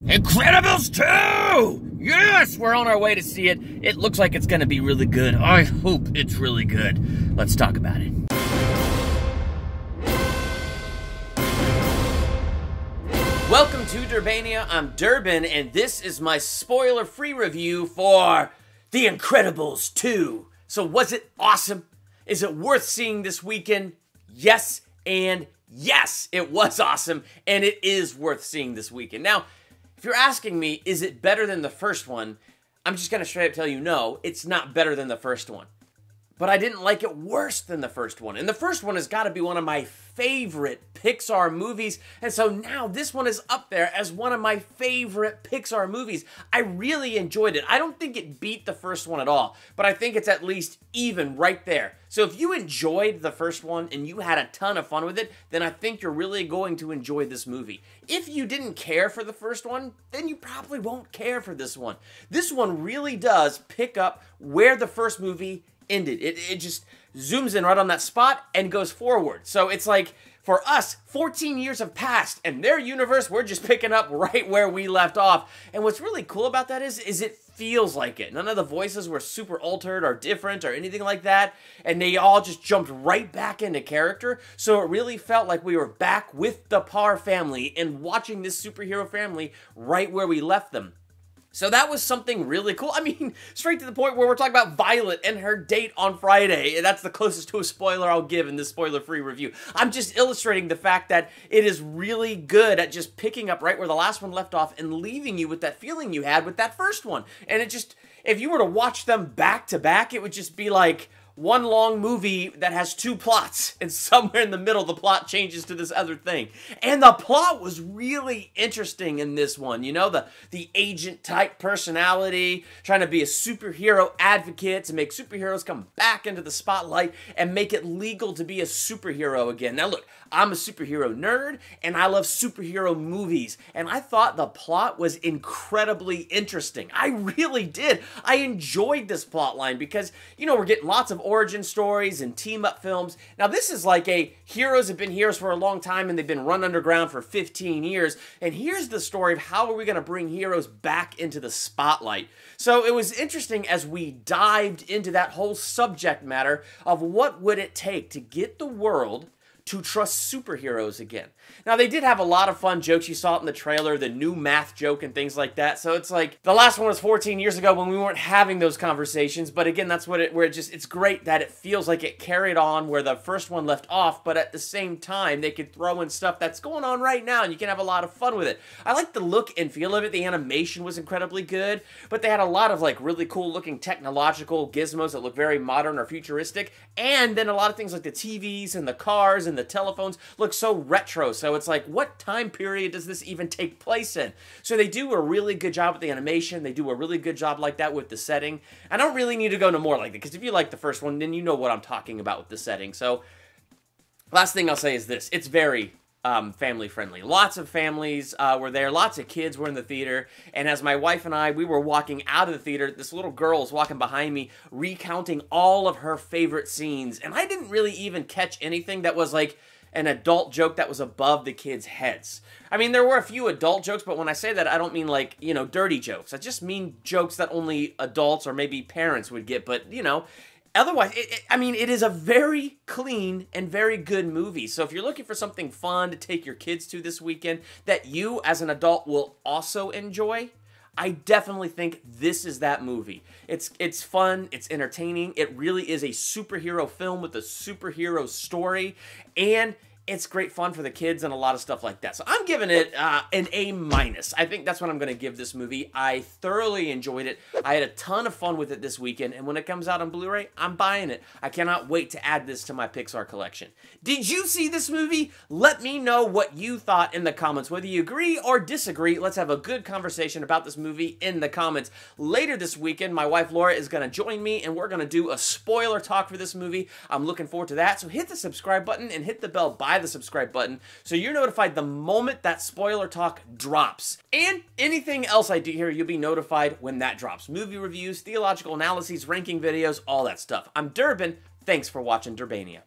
Incredibles 2! Yes, we're on our way to see it. It looks like it's gonna be really good. I hope it's really good. Let's talk about it. Welcome to Durbania. I'm Durbin, and this is my spoiler-free review for The Incredibles 2. So was it awesome? Is it worth seeing this weekend? Yes, and yes, it was awesome, and it is worth seeing this weekend. Now, if you're asking me, is it better than the first one? I'm just going to straight up tell you, no, it's not better than the first one. But I didn't like it worse than the first one. And the first one has got to be one of my favorite Pixar movies. And so now this one is up there as one of my favorite Pixar movies. I really enjoyed it. I don't think it beat the first one at all, but I think it's at least even right there. So if you enjoyed the first one and you had a ton of fun with it, then I think you're really going to enjoy this movie. If you didn't care for the first one, then you probably won't care for this one. This one really does pick up where the first movie ended. It just zooms in right on that spot and goes forward. So it's like, for us, 14 years have passed, and their universe, we're just picking up right where we left off. And what's really cool about that is it feels like it. None of the voices were super altered or different or anything like that, and they all just jumped right back into character. So it really felt like we were back with the Parr family and watching this superhero family right where we left them. So that was something really cool. I mean, straight to the point where we're talking about Violet and her date on Friday. That's the closest to a spoiler I'll give in this spoiler-free review. I'm just illustrating the fact that it is really good at just picking up right where the last one left off and leaving you with that feeling you had with that first one. And it just, if you were to watch them back to back, it would just be like one long movie that has two plots, and somewhere in the middle the plot changes to this other thing. And the plot was really interesting in this one. You know, the agent-type personality, trying to be a superhero advocate to make superheroes come back into the spotlight and make it legal to be a superhero again. Now look, I'm a superhero nerd, and I love superhero movies, and I thought the plot was incredibly interesting. I really did. I enjoyed this plot line because, you know, we're getting lots of origin stories and team-up films. Now, this is like heroes have been heroes for a long time, and they've been run underground for 15 years, and here's the story of how are we going to bring heroes back into the spotlight. So it was interesting as we dived into that whole subject matter of what would it take to get the world to trust superheroes again. Now, they did have a lot of fun jokes. You saw it in the trailer, the new math joke and things like that. So it's like, the last one was 14 years ago when we weren't having those conversations. But again, that's what it's great that it feels like it carried on where the first one left off. But at the same time, they could throw in stuff that's going on right now and you can have a lot of fun with it. I like the look and feel of it. The animation was incredibly good. But they had a lot of like really cool looking technological gizmos that look very modern or futuristic. And then a lot of things like the TVs and the cars and the telephones look so retro. So it's like, what time period does this even take place in? So they do a really good job with the animation. They do a really good job like that with the setting. I don't really need to go into more like that, because if you like the first one, then you know what I'm talking about with the setting. So last thing I'll say is this. It's very family friendly. Lots of families were there. Lots of kids were in the theater. And as my wife and I, we were walking out of the theater, this little girl was walking behind me, recounting all of her favorite scenes. And I didn't really even catch anything that was like an adult joke that was above the kids' heads. I mean, there were a few adult jokes, but when I say that, I don't mean like, you know, dirty jokes. I just mean jokes that only adults or maybe parents would get. But, you know, otherwise, I mean, it is a very clean and very good movie. So if you're looking for something fun to take your kids to this weekend that you as an adult will also enjoy, I definitely think this is that movie. It's fun, it's entertaining, it really is a superhero film with a superhero story, and it's great fun for the kids and a lot of stuff like that. So I'm giving it an A-. I think that's what I'm going to give this movie. I thoroughly enjoyed it. I had a ton of fun with it this weekend, and when it comes out on Blu-ray, I'm buying it. I cannot wait to add this to my Pixar collection. Did you see this movie? Let me know what you thought in the comments. Whether you agree or disagree, let's have a good conversation about this movie in the comments. Later this weekend, my wife Laura is going to join me, and we're going to do a spoiler talk for this movie. I'm looking forward to that, so hit the subscribe button and hit the bell by the subscribe button so you're notified the moment that spoiler talk drops. And anything else I do here, you'll be notified when that drops. Movie reviews, theological analyses, ranking videos, all that stuff. I'm Durbin. Thanks for watching Durbania.